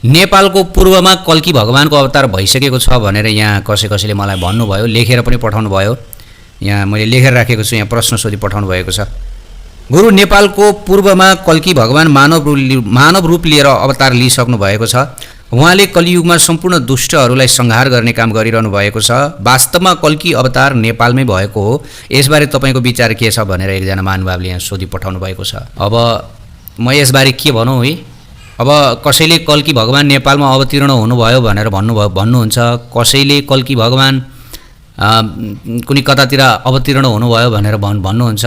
नेपालको पूर्वमा कल्की भगवानको अवतार भइसकेको छ भनेर यहाँ कसैले मलाई भन्नुभयो, लेखेर पनि पठाउनु भयो। यहाँ मैले लेखेर राखेको छु, यहाँ प्रश्न सोधी पठाउनु भएको छ। गुरु, नेपालको पूर्वमा कल्की भगवान मानव रूप लिएर अवतार लिइसक्नु भएको छ। उहाँले कलियुगमा सम्पूर्ण दुष्टहरूलाई संहार गर्ने काम गरिरहनु भएको छ। वास्तवमा कल्की अवतार नेपालमै भएको हो, यसबारे तपाईँको विचार के छ भनेर एकजना महानुभावले यहाँ सोधी पठाउनु भएको छ। अब म यसबारे के भनौँ है। अब कसैले कल्की भगवान नेपालमा अवतीर्ण हुनुभयो भनेर भन्नुहुन्छ, कसैले कल्की भगवान कुनै कतातिर अवतीर्ण हुनुभयो भनेर भन्नुहुन्छ।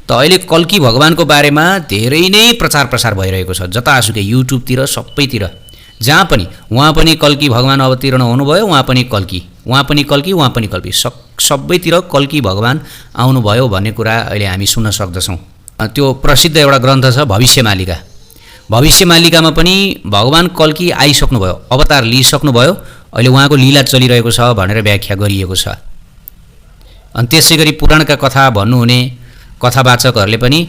त अहिले कल्की भगवानको बारेमा धेरै नै प्रचार प्रसार भइरहेको छ, जतासुकै युट्युबतिर सबैतिर, जहाँ पनि उहाँ पनि कल्की भगवान अवतीर्ण हुनुभयो, उहाँ पनि कल्की सबैतिर कल्की भगवान आउनुभयो भन्ने कुरा अहिले हामी सुन्न सक्दछौँ। त्यो प्रसिद्ध एउटा ग्रन्थ छ भविष्यमालिका। भविष्यमालिकामा पनि भगवान कल्की आइसक्नुभयो, अवतार लिइसक्नुभयो, अहिले उहाँको लीला चलिरहेको छ भनेर व्याख्या गरिएको छ। अनि त्यसै गरी पुराणका कथा भन्नुहुने कथावाचकहरूले पनि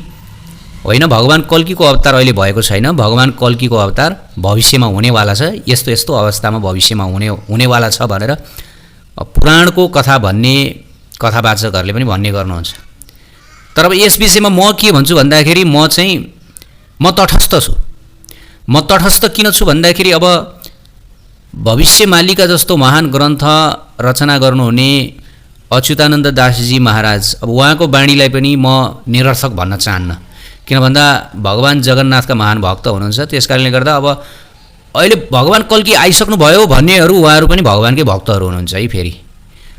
होइन, भगवान कल्कीको अवतार अहिले भएको छैन, भगवान कल्कीको अवतार भविष्यमा हुनेवाला छ, यस्तो यस्तो अवस्थामा भविष्यमा हुनेवाला छ भनेर पुराणको कथा भन्ने कथावाचकहरूले पनि भन्ने गर्नुहुन्छ। तर अब यस विषयमा म के भन्छु भन्दाखेरि म तटस्थ छु। म तटस्थ किन छु भन्दाखेरि अब भविष्यमालिका जस्तो महान ग्रन्थ रचना गर्नुहुने अच्युतानन्द दासजी महाराज, अब उहाँको बाणीलाई पनि म निरर्थक भन्न चाहन्न। किन भन्दा भगवान जगन्नाथका महान भक्त हुनुहुन्छ, त्यस कारणले गर्दा अब अहिले भगवान कल्की आइसक्नु भयो भन्नेहरू उहाँहरू पनि भगवानकै भक्तहरू हुनुहुन्छ है। फेरि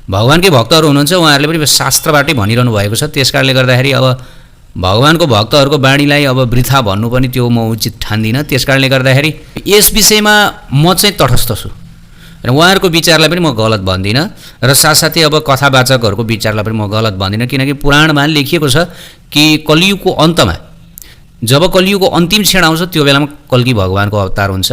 भगवानकै भक्तहरू हुनुहुन्छ, उहाँहरूले पनि शास्त्रबाटै भनिरहनु भएको छ। त्यस कारणले गर्दाखेरि अब भगवानको भक्तहरूको बाणीलाई अब वृथा भन्नु पनि त्यो म उचित ठान्दिनँ। त्यस कारणले गर्दाखेरि यस विषयमा म चाहिँ तटस्थ छु र उहाँहरूको विचारलाई पनि म गलत भन्दिनँ, र साथसाथै अब कथावाचकहरूको विचारलाई पनि म गलत भन्दिनँ। किनकि पुराणमा लेखिएको छ कि कलियुगको अन्तमा, जब कलियुगको अन्तिम क्षण आउँछ त्यो बेलामा कल्की भगवानको अवतार हुन्छ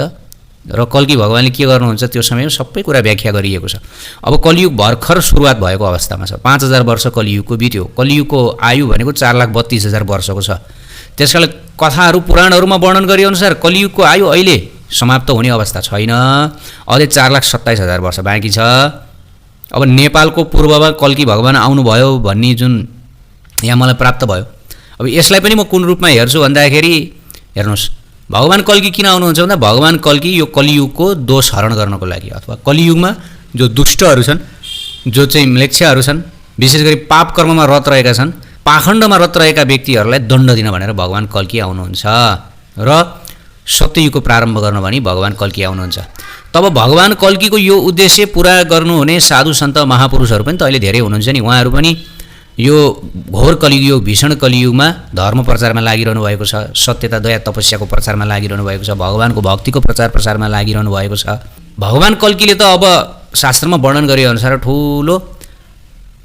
र कल्की भगवानले के गर्नुहुन्छ त्यो समयमा सबै कुरा व्याख्या गरिएको छ। अब कलियुग भर्खर सुरुवात भएको अवस्थामा छ, 5000 वर्ष कलियुगको बित्यो। कलियुगको आयु भनेको 4,32,000 वर्षको छ। त्यसकारण कथाहरू पुराणहरूमा वर्णन गरेअनुसार कलियुगको आयु अहिले समाप्त हुने अवस्था छैन, अझै 4,27,000 वर्ष बाँकी छ। अब नेपालको पूर्वमा कल्की भगवान आउनुभयो भन्ने जुन यहाँ मलाई प्राप्त भयो, अब यसलाई पनि म कुन रूपमा हेर्छु भन्दाखेरि, हेर्नुहोस्, भगवान कल्की किन आउनुहुन्छ भन्दा भगवान कल्की यो कलियुगको दोष हरण गर्नको लागि, अथवा कलियुगमा जो दुष्टहरू छन्, जो चाहिँ म्लेच्छहरू छन्, विशेष गरी पाप कर्ममा रत रहेका छन्, पाखण्डमा रत रहेका व्यक्तिहरूलाई दण्ड दिन भनेर भगवान कल्की आउनुहुन्छ र सत्ययुगको प्रारम्भ गर्न भनी भगवान कल्की आउनुहुन्छ। तब भगवान कल्कीको यो उद्देश्य पुरा गर्नुहुने साधु सन्त महापुरुषहरू पनि त अहिले धेरै हुनुहुन्छ नि। उहाँहरू पनि यो घोर कलियुग, भीषण कलियुगमा धर्म प्रचारमा लागिरहनु भएको छ, सत्यता दया तपस्याको प्रचारमा लागिरहनु भएको छ, भगवानको भक्तिको प्रचार प्रसारमा लागिरहनु भएको छ। भगवान कल्कीले त अब शास्त्रमा वर्णन गरे अनुसार ठुलो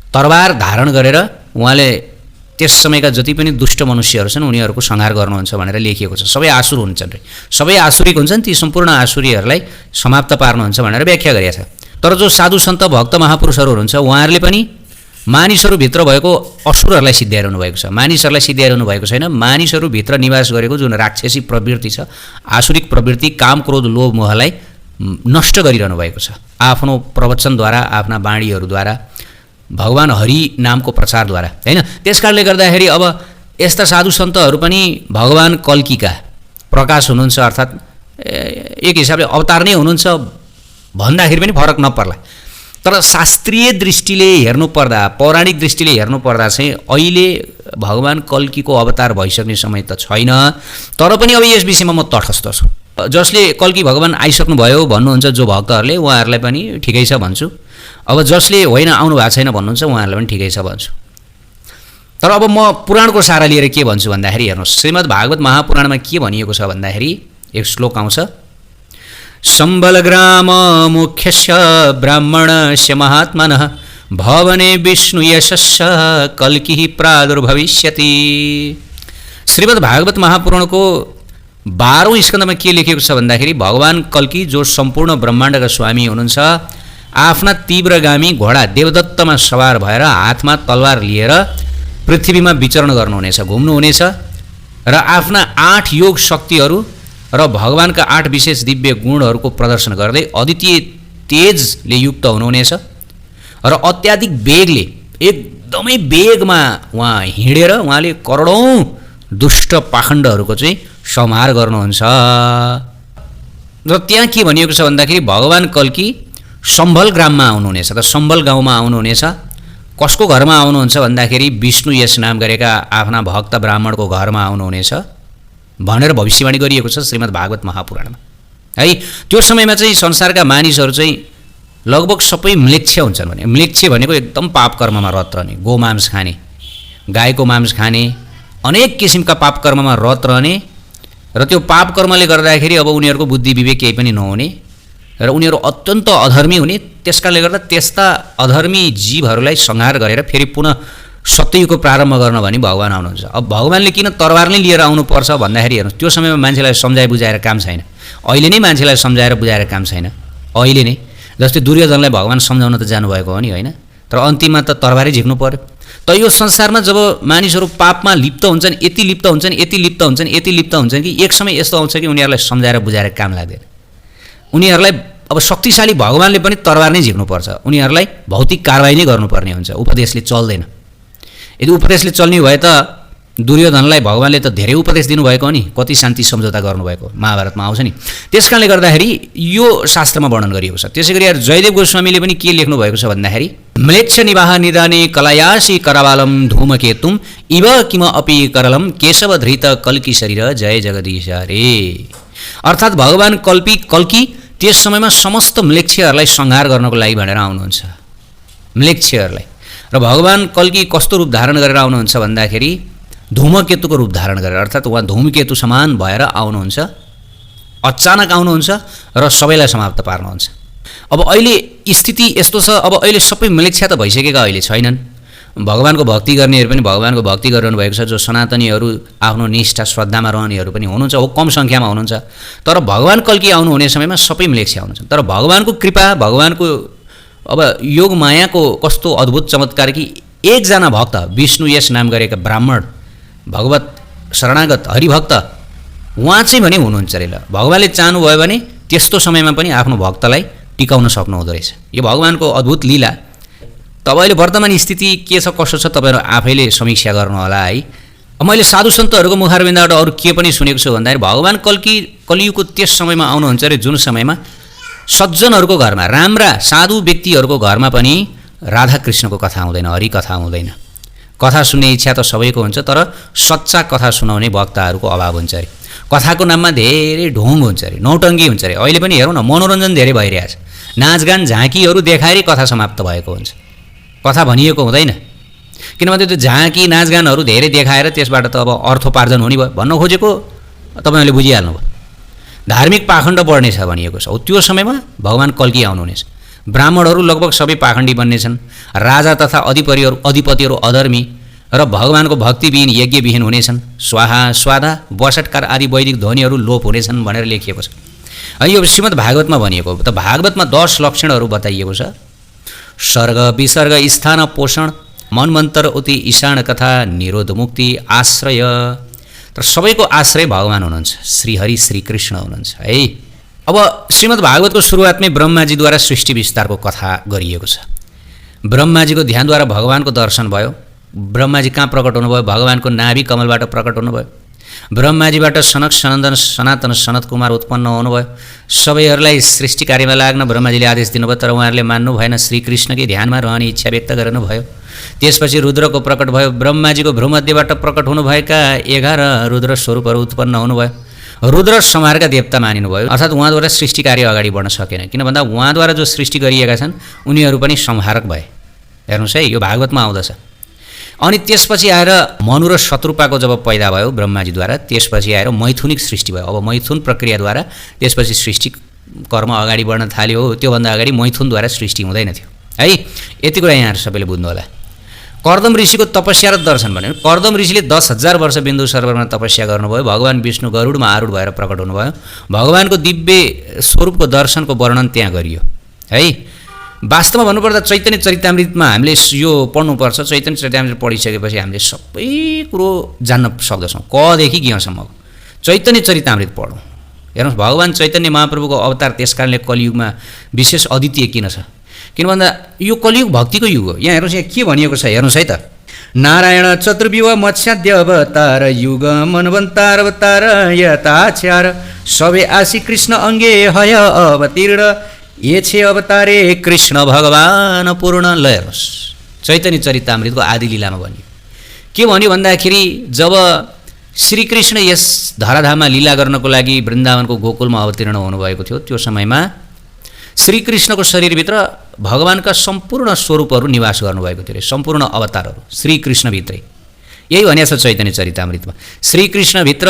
तरबार धारण गरेर उहाँले त्यस समयका जति पनि दुष्ट मनुष्यहरू छन् उनीहरूको संहार गर्नुहुन्छ भनेर लेखिएको छ। सबै आसुर हुन्छन् रे, सबै आसुरिक हुन्छन्, ती सम्पूर्ण आसुरीहरूलाई समाप्त पार्नुहुन्छ भनेर व्याख्या गरिएको छ। तर जो साधु सन्त भक्त महापुरुषहरू हुनुहुन्छ उहाँहरूले पनि मानिसहरूभित्र भएको असुरहरूलाई सिद्ध्याइरहनु भएको छ, मानिसहरूलाई सिद्ध्याइरहनु भएको छैन। मानिसहरूभित्र निवास गरेको जुन राक्षसी प्रवृत्ति छ, आसुरिक प्रवृत्ति, काम क्रोध लोभ मोहलाई नष्ट गरिरहनु भएको छ आफ्नो प्रवचनद्वारा, आफ्ना बाणीहरूद्वारा, भगवान हरि नामको प्रचारद्वारा, हैन। त्यसकारणले गर्दाखेरि अब यस्ता साधु सन्तहरू पनि भगवान कल्कीका प्रकाश हुनुहुन्छ, अर्थात् एक हिसाबले अवतार नै हुनुहुन्छ भन्दाखेरि पनि फरक नपर्ला। तर शास्त्रीय दृष्टिले हेर्नुपर्दा, पौराणिक दृष्टिले हेर्नुपर्दा चाहिँ अहिले भगवान कल्कीको अवतार भइसक्ने समय त छैन। तर पनि अब यस विषयमा म तटस्थ छु। जसले कल्की भगवान आइसक्नुभयो भन्नुहुन्छ जो भक्तहरूले, उहाँहरूलाई पनि ठिकै छ भन्छु। अब जसले होइन आउनु भएको छैन भन्नुहुन्छ उहाँहरूलाई पनि ठिकै छ भन्छु। तर अब म पुराणको सहारा लिएर के भन्छु भन्दाखेरि, हेर्नुहोस्, श्रीमद् भागवत महापुराणमा के भनिएको छ भन्दाखेरि एक श्लोक आउँछ, सम्बलग्राम मुख्यस्य ब्राह्मणस्य महात्मनः भवने विष्णु यशस्य कल्की प्रादुर्भविष्यति। श्रीमद् भागवत महापुराणको 12औं स्कन्धमा के लेखेको छ भन्दाखेरि भगवान कल्की जो सम्पूर्ण ब्रह्माण्डका स्वामी हुनुहुन्छ, आफ्ना तीव्रगामी घोडा देवदत्तमा सवार भएर हातमा तलवार लिएर पृथ्वीमा विचरण गर्नुहुनेछ, घुम्नुहुनेछ र आफ्ना 8 योग शक्तिहरू र भगवानका 8 विशेष दिव्य गुणहरूको प्रदर्शन गर्दै अद्वितीय तेजले युक्त हुनुहुनेछ र अत्याधिक वेगले एकदमै वेगमा उहाँ हिँडेर उहाँले करोडौँ दुष्ट पाखण्डहरूको चाहिँ संहार गर्नुहुन्छ। र त्यहाँ के भनिएको छ भन्दाखेरि भगवान कल्की सम्भल ग्राममा आउनुहुनेछ र सम्भल गाउँमा आउनुहुनेछ। कसको घरमा आउनुहुन्छ भन्दाखेरि विष्णु यस नाम गरेका आफ्ना भक्त ब्राह्मणको घरमा आउनुहुनेछ भनेर भविष्यवाणी गरिएको छ श्रीमद् भागवत महापुराणमा है। त्यो समयमा चाहिँ संसारका मानिसहरू चाहिँ लगभग सबै म्लेच्छ हुन्छन् भने म्लेच्छ भनेको एकदम पाप कर्ममा रत रहने, गोमांस खाने, गाईको मांस खाने, अनेक किसिमका पाप कर्ममा रत रहने र त्यो पाप कर्मले गर्दाखेरि अब उनीहरूको बुद्धि विवेक केही पनि नहुने र उनीहरू अत्यन्त अधर्मी हुने। त्यसकारणले गर्दा त्यस्ता अधर्मी जीवहरूलाई संहार गरेर फेरि पुनः सत्ययुगको प्रारम्भ गर्न भनी भगवान आउनुहुन्छ। अब भगवानले किन तरवार नै लिएर आउनुपर्छ भन्दाखेरि हेर्नुहोस्, त्यो समयमा मान्छेलाई सम्झाइ बुझाएर काम छैन। अहिले नै मान्छेलाई सम्झाएर बुझाएर काम छैन। अहिले नै जस्तै दुर्योधनलाई भगवान सम्झाउन त जानुभएको हो नि, होइन? तर अन्तिममा त तरवारै झिक्नु पर्यो। त यो संसारमा जब मानिसहरू पापमा लिप्त हुन्छन्, यति लिप्त हुन्छन्, यति लिप्त हुन्छन्, यति लिप्त हुन्छन् कि एक समय यस्तो आउँछ कि उनीहरूलाई सम्झाएर बुझाएर काम लाग्दैन। उनीहरूलाई अब शक्तिशाली भगवानले पनि तरवार नै झिक्नुपर्छ, उनीहरूलाई भौतिक कारबाही नै गर्नुपर्ने हुन्छ। उपदेशले चल्दैन। यदि उपदेशले चल्ने भए त दुर्योधनलाई भगवानले त धेरै उपदेश दिनुभएको हो नि, कति शान्ति सम्झौता गर्नुभएको महाभारतमा आउँछ नि। त्यस कारणले गर्दाखेरि यो शास्त्रमा वर्णन गरिएको छ। त्यसै गरी जयदेव गोस्वामीले पनि के लेख्नु भएको छ भन्दाखेरि म्लेच्छ निवाह निदाने कलायासी करावालम धूमकेतुम इव किम अपि करलम केशव धृत कल्की शरीर जय जगदीश रे। अर्थात् भगवान कल्की त्यस समयमा समस्त म्लेच्छहरूलाई संहार गर्नको लागि भनेर आउनुहुन्छ, म्लेच्छहरूलाई। र भगवान कल्की कस्तो रूप धारण गरेर आउनुहुन्छ भन्दाखेरि धूमकेतुको रूप धारण गरेर, अर्थात् उहाँ धूमकेतु समान भएर आउनुहुन्छ, अचानक आउनुहुन्छ र सबैलाई समाप्त पार्नुहुन्छ। अब अहिले स्थिति यस्तो छ, अब अहिले सबै म्लेच्छा त भइसकेका अहिले छैनन्। भगवानको भक्ति गर्नेहरू पनि भगवानको भक्ति गरिरहनु भएको छ। जो सनातनीहरू आफ्नो निष्ठा श्रद्धामा रहनेहरू पनि हुनुहुन्छ, हो कम सङ्ख्यामा हुनुहुन्छ। तर भगवान कल्की आउनुहुने समयमा सबै म्लेच्छा हुनुहुन्छ। तर भगवानको कृपा, भगवानको अब योग मायाको कस्तो अद्भुत चमत्कार कि एकजना भक्त विष्णु यस नाम गरेका ब्राह्मण भगवत शरणागत हरिभक्त उहाँ चाहिँ भने हुनुहुन्छ अरे। ल भगवानले चाहनुभयो भने त्यस्तो समयमा पनि आफ्नो भक्तलाई टिकाउन सक्नुहुँदो रहेछ। यो भगवानको अद्भुत लीला। तब अहिले वर्तमान स्थिति के छ कसो छ तपाईँहरू आफैले समीक्षा गर्नु होला है। मैले साधु सन्तहरूको मुखारबिन्दबाट अरू के पनि सुनेको छु भन्दाखेरि भगवान कलियुगको त्यस समयमा आउनुहुन्छ अरे जुन समयमा सज्जनहरूको घरमा, राम्रा साधु व्यक्तिहरूको घरमा पनि राधाकृष्णको कथा हुँदैन, हरिकथा हुँदैन। कथा सुन्ने इच्छा त सबैको हुन्छ, तर सच्चा कथा सुनाउने वक्ताहरूको अभाव हुन्छ अरे। कथाको नाममा धेरै ढोङ हुन्छ अरे, नौटङ्गी हुन्छ अरे। अहिले पनि हेरौँ न, मनोरञ्जन धेरै भइरहेछ। नाचगान झाँकीहरू देखाएरै कथा समाप्त भएको हुन्छ, कथा भनिएको हुँदैन। किनभने त्यो झाँकी नाचगानहरू धेरै देखाएर त्यसबाट त अब अर्थोपार्जन हुने भयो भन्न खोजेको तपाईँहरूले बुझिहाल्नुभयो। धार्मिक पाखण्ड बढ्नेछ भनिएको छ। त्यो समयमा भगवान कल्की आउनुहुनेछ। ब्राह्मणहरू लगभग सबै पाखण्डी बन्नेछन्, राजा तथा अधिपतिहरू अधर्मी र भगवानको भक्तिविहीन यज्ञविहीन हुनेछन्। स्वाहा स्वाधा बसटकार आदि वैदिक ध्वनिहरू लोप हुनेछन् भनेर लेखिएको छ। यो श्रीमद् भागवतमा भनिएको। त भागवतमा 10 लक्षणहरू बताइएको छ। सर्ग विसर्ग स्थान पोषण मनमन्त्र उति ईशान कथा निरोध मुक्ति आश्रय। तर सबैको आश्रय भगवान हुनुहुन्छ, श्रीहरि श्रीकृष्ण हुनुहुन्छ है। अब श्रीमद् भागवतको सुरुवातमै ब्रह्माजीद्वारा सृष्टि विस्तारको कथा गरिएको छ। ब्रह्माजीको ध्यानद्वारा भगवानको दर्शन भयो। ब्रह्माजी कहाँ प्रकट हुनुभयो? भगवानको नाभि कमलबाट प्रकट हुनुभयो। ब्रह्माजीबाट सनक सनन्दन सनातन सनत कुमार उत्पन्न हुनुभयो। सबैहरूलाई सृष्टि कार्यमा लाग्न ब्रह्माजीले आदेश दिनुभयो, तर उहाँहरूले मान्नु भएन। श्रीकृष्णकै ध्यानमा रहने इच्छा व्यक्त गर्नुभयो। त्यसपछि रुद्रको प्रकट भयो। ब्रह्माजीको भ्रूमध्यबाट प्रकट हुनुभएका 11 रुद्र स्वरूपहरू उत्पन्न हुनुभयो। रुद्र संहारका देवता मानिनुभयो, अर्थात् उहाँद्वारा सृष्टि कार्य अगाडि बढ्न सकेन। किन भन्दा उहाँद्वारा जो सृष्टि गरिएका छन् उनीहरू पनि संहारक भए। हेर्नुहोस् है, यो भागवतमा आउँदछ। अनि त्यसपछि आएर मनु र शत्रुपाको जब पैदा भयो ब्रह्माजीद्वारा, त्यसपछि आएर मैथुनिक सृष्टि भयो। अब मैथुन प्रक्रियाद्वारा त्यसपछि सृष्टि कर्म अगाडि बढ्न थाल्यो। त्योभन्दा अगाडि मैथुनद्वारा सृष्टि हुँदैन थियो है। यति कुरा यहाँ सबैले बुझ्नु होला। कर्दम ऋषिको तपस्या र दर्शन भन्यो। कर्दम ऋषिले 10,000 वर्ष बिन्दु सरोवरमा तपस्या गर्नुभयो। भगवान विष्णु गरुडमा आरूढ भएर प्रकट हुनुभयो। भगवानको दिव्य स्वरूपको दर्शनको वर्णन त्यहाँ गरियो है। वास्तवमा भन्नुपर्दा चैतन्य चरितामृतमा हामीले यो पढ्नुपर्छ। चैतन्य चरितामृत पढिसकेपछि हामीले सबै कुरो जान्न सक्दछौँ, कदेखि ज्ञसम्मको। चैतन्य चरितामृत पढौँ, हेर्नुहोस् भगवान् चैतन्य महाप्रभुको अवतार त्यस कारणले कलियुगमा विशेष अद्वितीय किन छ? किन भन्दा यो कलियुग भक्तिको युग हो। यहाँ हेर्नुहोस्, यहाँ के भनिएको छ हेर्नुहोस् है त। नारायण चतुर्व्यूह मत्स्याद्य अवतार युग मनवन्तार अवतार यताचार सबे आशी कृष्ण अङ्गे हय अवतीर्ण ये छे अवतारे कृष्ण भगवान पूर्ण। ल हेर्नुहोस्, चैतन्य चरितामृतको आदि लीलामा भनियो के भन्यो भन्दाखेरि जब श्रीकृष्ण यस धराधाममा लीला गर्नको लागि वृन्दावनको गोकुलमा अवतीर्ण हुनुभएको थियो, त्यो समयमा श्रीकृष्णको शरीरभित्र भगवानका सम्पूर्ण स्वरूपहरू निवास गर्नुभएको थियो। सम्पूर्ण अवतारहरू श्रीकृष्णभित्रै, यही भनिएको छ चैतन्य चरितामृतमा। श्रीकृष्णभित्र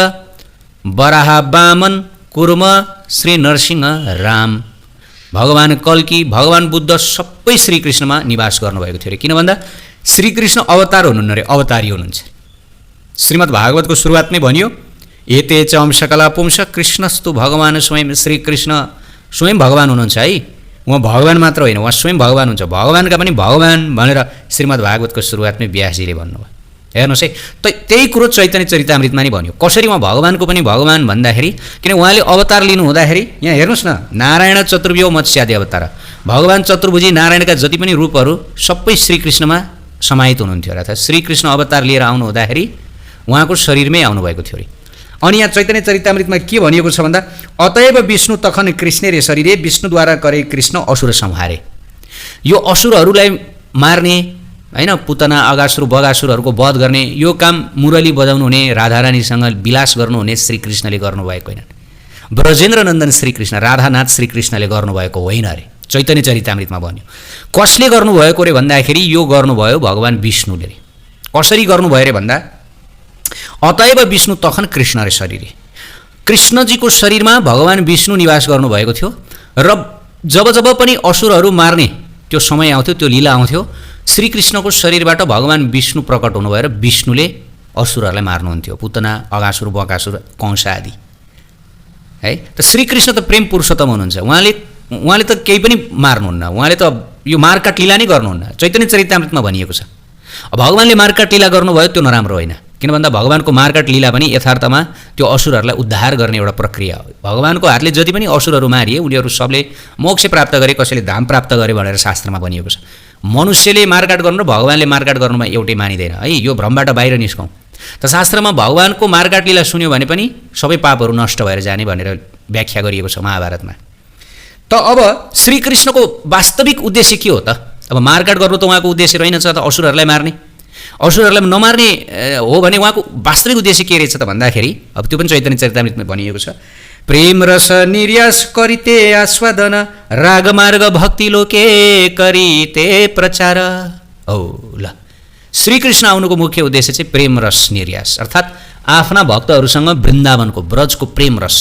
वराह वामन कुर्म श्री नरसिंह राम भगवान कल्की भगवान बुद्ध सबै श्रीकृष्णमा निवास गर्नुभएको थियो अरे। किन भन्दा श्रीकृष्ण अवतार हुनुहुन्न अरे, अवतारी हुनुहुन्छ। श्रीमद् भागवतको सुरुवातमै भनियो एते च अंशकला पुंस कृष्णस्तु भगवान स्वयं। श्रीकृष्ण स्वयं भगवान हुनुहुन्छ है, उहाँ भगवान मात्र होइन, उहाँ स्वयं भगवान हुन्छ। भगवानका पनि भगवान भनेर श्रीमद् भागवतको सुरुवातमै व्यासजीले भन्नुभयो। हेर्नुहोस् है, त्यही कुरो चैतन्य चरितामृतमा नि भन्यो कसरी उहाँ भगवानको पनि भगवान भन्दाखेरि, किन उहाँले अवतार लिनु हुँदाखेरि यहाँ हेर्नुहोस् न, नारायण चतुर्व्यूह मत्स्यादि अवतार भगवान चतुर्भुजी नारायणका जति पनि रूपहरू सबै श्रीकृष्णमा समाहित हुनुहुन्थ्यो अरे। अर्थात् श्रीकृष्ण अवतार लिएर आउनु हुँदाखेरि उहाँको शरीरमै आउनुभएको थियो अरे। अनि यहाँ चैतन्य चरितामृतमा के भनिएको छ भन्दा अतएव विष्णु तखन कृष्ण रे शरीरे विष्णुद्वारा करे कृष्ण असुर संहारे। यो असुरहरूलाई मार्ने होइन, पुतना अगासुर बगासुरहरूको वध गर्ने यो काम मुरली बजाउनु हुने राधारानीसँग विलास गर्नुहुने श्रीकृष्णले गर्नुभएको होइन। ब्रजेन्द्र नन्दन श्रीकृष्ण राधानाथ श्रीकृष्णले गर्नुभएको होइन अरे। चैतन्य चरितामृतमा भन्यो कसले गर्नुभएको रे भन्दाखेरि यो गर्नुभयो भगवान् विष्णुले रे। कसरी गर्नुभयो अरे भन्दा अतएव विष्णु तखन कृष्ण रे शरीरे, कृष्णजीको शरीरमा भगवान् विष्णु निवास गर्नुभएको थियो र जब जब पनि असुरहरू मार्ने त्यो समय आउँथ्यो, त्यो लीला आउँथ्यो, श्रीकृष्णको शरीरबाट भगवान् विष्णु प्रकट हुनुभयो र विष्णुले असुरहरूलाई मार्नुहुन्थ्यो, पुतना अगासुर बकासुर कंस आदि है। त श्रीकृष्ण त प्रेम पुरुषोत्तम हुनुहुन्छ, उहाँले त केही पनि मार्नुहुन्न, उहाँले त यो मारकाट लीला नै गर्नुहुन्न। चैतन्य चरितामृतमा भनिएको छ भगवान्ले मारकाट लीला गर्नुभयो त्यो नराम्रो होइन। किन भन्दा भगवानको मारकाट लीला पनि यथार्थमा त्यो असुरहरूलाई उद्धार गर्ने एउटा प्रक्रिया हो। भगवानको हातले जति पनि असुरहरू मारिए उनीहरू सबले मोक्ष प्राप्त गरे, कसैले धाम प्राप्त गरे भनेर शास्त्रमा भनिएको छ। मनुष्यले मारकाट गर्नु र भगवान्ले मारकाट गर्नुमा एउटै मानिँदैन है, यो भ्रमबाट बाहिर निस्कौँ। त शास्त्रमा भगवानको मारकाट लीला सुन्यो भने पनि सबै पापहरू नष्ट भएर जाने भनेर व्याख्या गरिएको छ महाभारतमा। त अब श्रीकृष्णको वास्तविक उद्देश्य के हो त? अब मारकाट गर्नु त उहाँको उद्देश्य रहेनछ त, असुरहरूलाई मार्ने। असुरहरूलाई नमार्ने हो भने उहाँको वास्तविक उद्देश्य के रहेछ त भन्दाखेरि अब त्यो पनि चैतन्य चरितामृतमा भनिएको छ प्रेम रस निर्यास करिते आस्वादन रागमार्ग भक्ति लोके करिते प्रचार। औ ल श्रीकृष्ण आउनुको मुख्य उद्देश्य चाहिँ प्रेम रस निर्यास, अर्थात् आफ्ना भक्तहरूसँग वृन्दावनको ब्रजको प्रेम रस,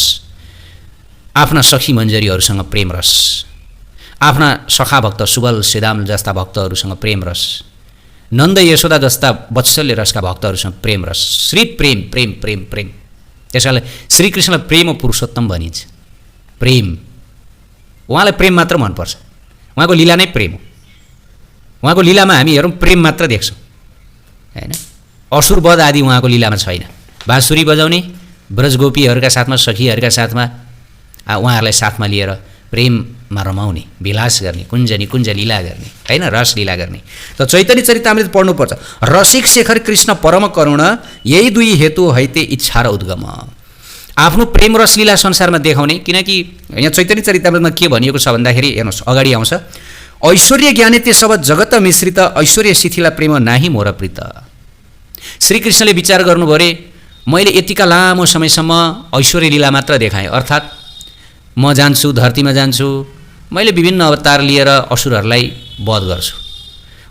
आफ्ना सखी मञ्जरीहरूसँग प्रेम रस, आफ्ना सखा भक्त सुबल सिदाम जस्ता भक्तहरूसँग प्रेम रस, नन्द यशोदा जस्ता वत्सल्य रसका भक्तहरूसँग प्रेम रस, श्री प्रेम प्रेम प्रेम प्रेम। त्यसकारणले श्रीकृष्णलाई प्रेम पुरुषोत्तम भनिन्छ। प्रेम, उहाँलाई प्रेम मात्र मनपर्छ, उहाँको लीला नै प्रेम हो। उहाँको लीलामा हामी हेरौँ प्रेम मात्र देख्छौँ होइन, असुरवध आदि उहाँको लीलामा छैन। बाँसुरी बजाउने, ब्रजगोपीहरूका साथमा सखीहरूका साथमा उहाँहरूलाई साथमा लिएर प्रेममा रमाउने, विलास गर्ने, कुञ्जनी कुञ्ज लीला गर्ने होइन, रस लीला गर्ने। त चैतन्य चरितामृत पढ्नुपर्छ। रसिक शेखर कृष्ण परम करुण यही दुई हेतु हैते इच्छा र उद्गम। आफ्नो प्रेम रस लीला संसारमा देखाउने, किनकि यहाँ चैतन्य चरितामृतमा के भनिएको छ भन्दाखेरि हेर्नुहोस् अगाडि आउँछ ऐश्वर्य ज्ञाने ते सब जगत मिश्रित ऐश्वर्य शिथिला प्रेम नाही मोर प्रीत। श्रीकृष्णले विचार गर्नुभयो अरे मैले यतिका लामो समयसम्म ऐश्वर्य लीला मात्र देखाएँ, अर्थात् म जान्छु धरतीमा जान्छु, मैले विभिन्न अवतार लिएर असुरहरूलाई वध गर्छु,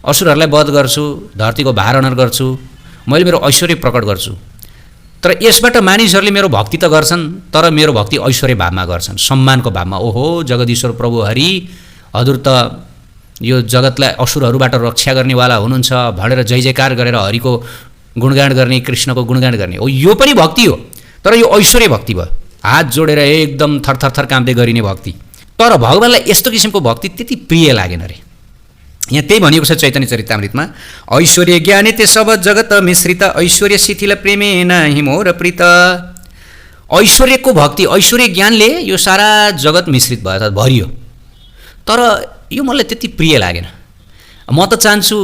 असुरहरूलाई वध गर्छु, धरतीको भारण गर्छु, मैले मेरो ऐश्वर्य प्रकट गर्छु। तर यसबाट मानिसहरूले मेरो भक्ति त गर्छन्, तर मेरो भक्ति ऐश्वर्य भावमा गर्छन्, सम्मानको भावमा। ओहो जगदीश्वर प्रभु हरि हजुर त यो जगतलाई असुरहरूबाट रक्षा गर्नेवाला हुनुहुन्छ भनेर जय जयकार गरेर हरिको गुणगान गर्ने, कृष्णको गुणगान गर्ने, ओ यो पनि भक्ति हो, तर यो ऐश्वर्य भक्ति भयो, हात जोडेर एकदम थरथर काम्दै गरिने भक्ति। तर भगवान्लाई यस्तो किसिमको भक्ति त्यति प्रिय लागेन अरे। यहाँ त्यही भनेको छ चैतन्य चरितामृतमा ऐश्वर्य ज्ञाने ते सब जगत मिश्रित ऐश्वर्य शिथिल प्रेमे नाही मोर प्रीत। ऐश्वर्यको भक्ति, ऐश्वर्य ज्ञानले यो सारा जगत मिश्रित भयो, अर्थात् भरियो। तर यो मलाई त्यति प्रिय लागेन। म त चाहन्छु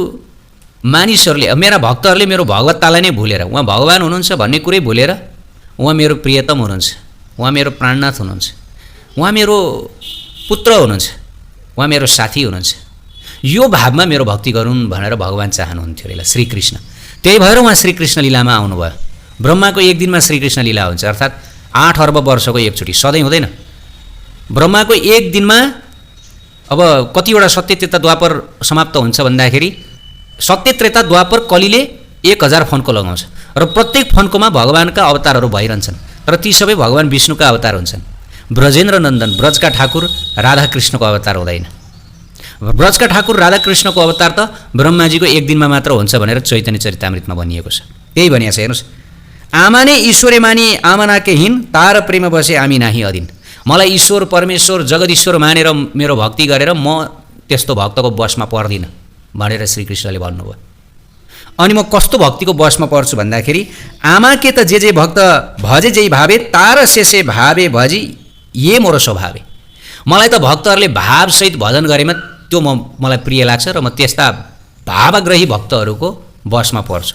मानिसहरूले, मेरा भक्तहरूले मेरो भगवत्तालाई नै भुलेर, उहाँ भगवान् हुनुहुन्छ भन्ने कुरै भुलेर उहाँ मेरो प्रियतम हुनुहुन्छ, उहाँ मेरो प्राणनाथ हुनुहुन्छ, उहाँ मेरो पुत्र हुनुहुन्छ, उहाँ मेरो साथी हुनुहुन्छ, यो भावमा मेरो भक्ति गरून् भनेर भगवान् चाहनुहुन्थ्यो अरे श्रीकृष्ण। त्यही भएर उहाँ श्रीकृष्ण लीलामा आउनुभयो। ब्रह्माको एक दिनमा श्रीकृष्ण लीला हुन्छ, अर्थात् 8 अर्ब वर्षको एकचोटि, सधैँ हुँदैन। ब्रह्माको एक दिनमा अब कतिवटा सत्य त्रेता द्वापर समाप्त हुन्छ भन्दाखेरि सत्य त्रेता द्वापर कलिले 1000 फन्को लगाउँछ र प्रत्येक फन्कोमा भगवान्का अवतारहरू भइरहन्छन्, तर ती सबै भगवान् विष्णुका अवतार हुन्छन्। ब्रजेन्द्र नन्दन ब्रजका ठाकुर राधाकृष्णको अवतार हुँदैन। ब्रजका ठाकुर राधाकृष्णको अवतार त ब्रह्माजीको एक दिनमा मात्र हुन्छ भनेर चैतन्य चरितामृतमा भनिएको छ। त्यही भनिएको छ, हेर्नुहोस्, आमा नै ईश्वरे मानी आमा नाके हिन, तार प्रेम बसे आमी नाही अदिन। मलाई ईश्वर परमेश्वर जगदीश्वर मानेर मेरो भक्ति गरेर म त्यस्तो भक्तको वशमा पर्दिनँ भनेर श्रीकृष्णले भन्नुभयो। अनि म कस्तो भक्तिको वशमा पर्छु भन्दाखेरि आमा के त जे भक्त भजे जेही भावे, तार शेषे भावे भजी ये मोर स्वभावे। मलाई त भक्तहरूले भावसहित भजन गरेमा त्यो मलाई प्रिय लाग्छ र म त्यस्ता भावग्रही भक्तहरूको वशमा पर्छु।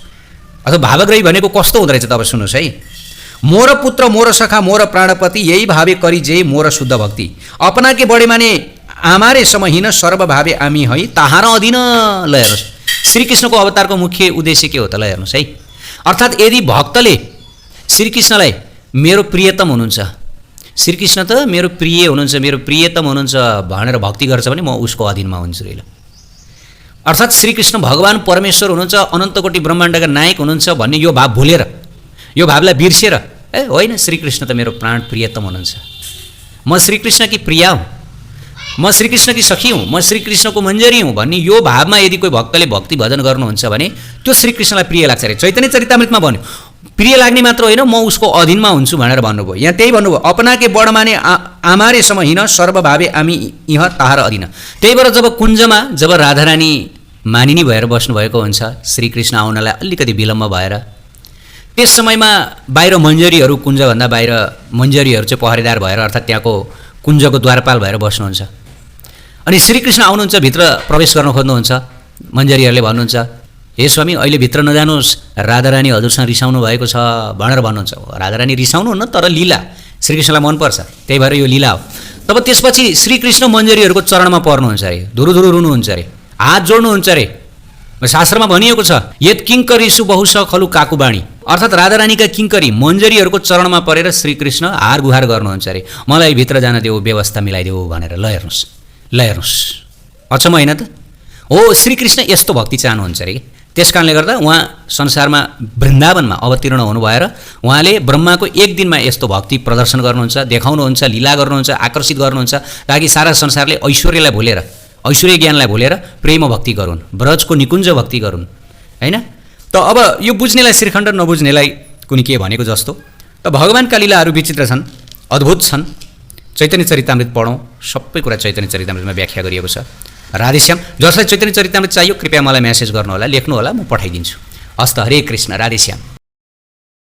अथवा भावग्रही भनेको कस्तो हुँदो रहेछ तपाईँ सुन्नुहोस् है। मोर पुत्र मोर सखा मोर प्राणपति, यही भावे करी जे मोर शुद्ध भक्ति। अपना के बढे माने आमारे समहीन, सर्वभावे आमी है ताहार अधीन। ल हेर्नुहोस्, श्रीकृष्णको अवतारको मुख्य उद्देश्य के हो त? ल हेर्नुहोस् है। अर्थात् यदि भक्तले श्रीकृष्णलाई मेरो प्रियतम हुनुहुन्छ, श्रीकृष्ण त मेरो प्रिय हुनुहुन्छ, मेरो प्रियतम हुनुहुन्छ भनेर भक्ति गर्छ भने म उसको अधीनमा हुन्छु रे। अर्थात् श्रीकृष्ण भगवान् परमेश्वर हुनुहुन्छ, अनन्तकोटि ब्रह्माण्डका नायक हुनुहुन्छ भन्ने यो भाव भुलेर, यो भावलाई बिर्सेर, होइन श्रीकृष्ण त मेरो प्राण प्रियतम हुनुहुन्छ, म श्रीकृष्णकी प्रिया हुँ, म श्रीकृष्णकी सखी हुँ, म श्रीकृष्णको मञ्जरी हुँ भन्ने यो भावमा यदि कोही भक्तले भक्ति भजन गर्नुहुन्छ भने त्यो श्रीकृष्णलाई प्रिय लाग्छ अरे। चैतन्य चरितामृतमा भन्यो, प्रिय लाग्ने मात्र होइन म उसको अधीनमा हुन्छु भनेर भन्नुभयो। यहाँ त्यही भन्नुभयो, अपना के बड माने आमारे समहीन, सर्वभावे आमी यहाँ ताहार अधीन। त्यही भएर जब कुञ्जमा जब राधारानी मानिनी भएर बस्नुभएको हुन्छ, श्रीकृष्ण आउनलाई अलिकति विलम्ब भएर, त्यस समयमा बाहिर मञ्जरीहरू, कुञ्जभन्दा बाहिर मञ्जरीहरू चाहिँ पहरेदार भएर, अर्थात् त्यहाँको कुञ्जको द्वारपाल भएर बस्नुहुन्छ। अनि श्रीकृष्ण आउनुहुन्छ, भित्र प्रवेश गर्न खोज्नुहुन्छ। मञ्जरीहरूले भन्नुहुन्छ, हे स्वामी अहिले भित्र नजानुहोस्, राधारानी हजुरसँग रिसाउनु भएको छ भनेर भन्नुहुन्छ। राधारानी रिसाउनु हुन्न, तर लीला श्रीकृष्णलाई मनपर्छ, त्यही भएर यो लीला हो। तब त्यसपछि श्रीकृष्ण मञ्जरीहरूको चरणमा पर्नुहुन्छ अरे, धुरुधुरु रुनुहुन्छ अरे, हात जोड्नुहुन्छ अरे। शास्त्रमा भनिएको छ, यद किङ्करीसु बहुश खलु काकुबाणी, अर्थात् राधारानीका किङ्करी मञ्जरीहरूको चरणमा परेर श्रीकृष्ण हार गुहार गर्नुहुन्छ अरे, मलाई भित्र जान देऊ, व्यवस्था मिलाइदेऊ भनेर। ल हेर्नुहोस्, ल हेर्नुहोस्, अचम्म होइन त? हो, श्रीकृष्ण यस्तो भक्ति चाहनुहुन्छ अरे। त्यस कारणले गर्दा उहाँ संसारमा वृन्दावनमा अवतीर्ण हुनुभएर उहाँले ब्रह्माको एक दिनमा यस्तो भक्ति प्रदर्शन गर्नुहुन्छ, देखाउनुहुन्छ, लीला गर्नुहुन्छ, आकर्षित गर्नुहुन्छ, ताकि सारा संसारले ऐश्वर्यलाई भुलेर, ऐश्वर्य ज्ञानलाई भुलेर प्रेम भक्ति गरून्, ब्रजको निकुञ्ज भक्ति गरून्, होइन त? अब यो बुझ्नेलाई श्रीखण्ड, नबुझ्नेलाई कुनै के भनेको जस्तो। त भगवान्का लीलाहरू विचित्र छन्, अद्भुत छन्। चैतन्य चरितामृत पढौँ, सबै कुरा चैतन्य चरितामृतमा व्याख्या गरिएको छ। राधेश्याम, जसलाई चैतन्य चरितामृत चाहियो कृपया मलाई मेसेज गर्नुहोला, लेख्नुहोला, म पठाइदिन्छु। हस्त, हरे कृष्ण, राधेश्याम।